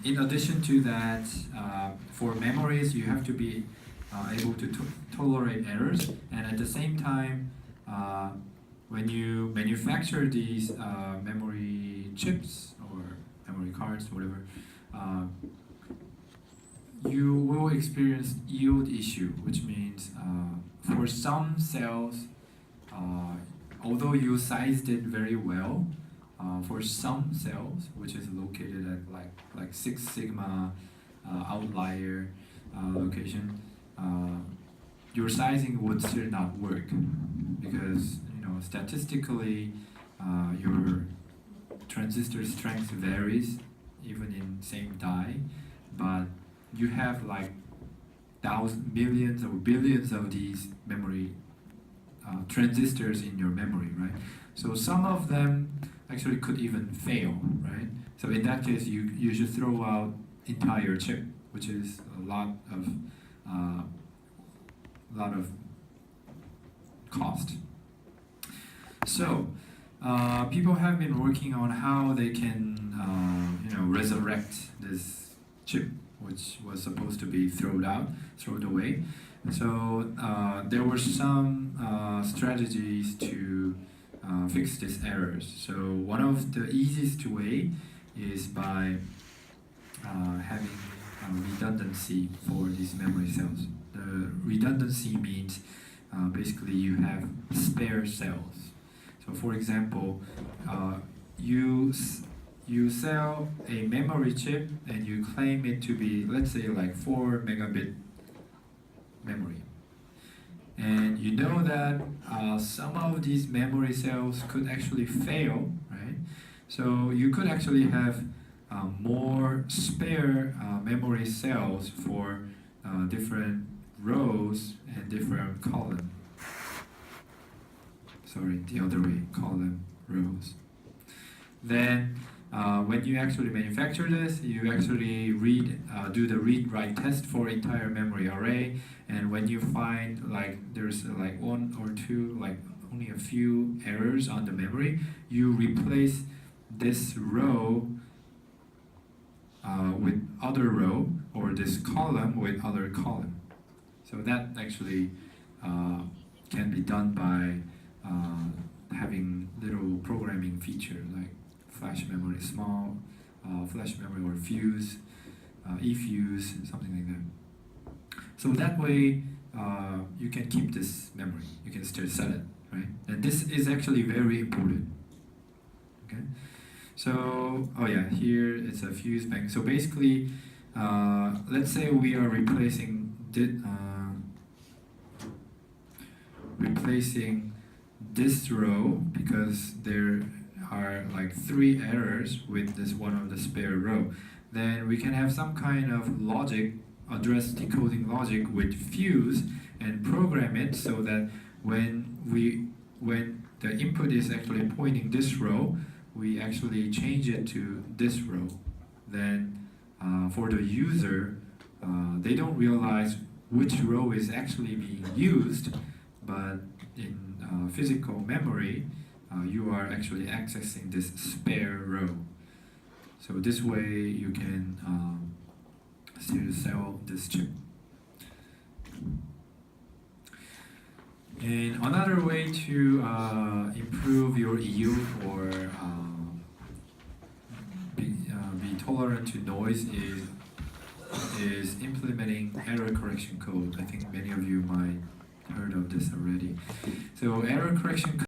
in addition to that, for memories, you have to be able to tolerate errors, and at the same time, when you manufacture these memory chips or memory cards, whatever, you will experience yield issue, which means for some cells, although you sized it very well, for some cells, which is located at like 6 sigma outlier location, your sizing would still not work because statistically your transistor strength varies even in same die, but you have like thousands, millions or billions of these memory transistors in your memory, right? So some of them actually could even fail, right? So in that case, you should throw out entire chip, which is a lot of cost. So people have been working on how they can resurrect this chip, which was supposed to be thrown away. So there were some strategies to fix these errors. So one of the easiest way is by having redundancy for these memory cells. The redundancy means basically you have spare cells. So for example, you sell a memory chip and you claim it to be, let's say, like 4 megabit memory. And you know that some of these memory cells could actually fail, right? So you could actually have more spare memory cells for different rows and different columns. Sorry, the other way, column, rows. Then when you actually manufacture this, you actually do the read-write test for entire memory array, and when you find like there's like one or two, like only a few errors on the memory, you replace this row with other row, or this column with other column. So that actually can be done by having little programming feature like flash memory, small flash memory, or fuse, e-fuse, something like that. So that way you can keep this memory, you can still sell it, right? And this is actually very important. Okay, so here it's a fuse bank. So basically, let's say we are replacing this row because there are like 3 errors with this one of the spare row. Then we can have some kind of logic, address decoding logic with fuse, and program it so that when the input is actually pointing this row, we actually change it to this row. Then for the user, they don't realize which row is actually being used, but in physical memory, you are actually accessing this spare row. So this way you can still sell this chip. And another way to improve your yield or be tolerant to noise is implementing error correction code. I think many of you might heard of this already. So error correction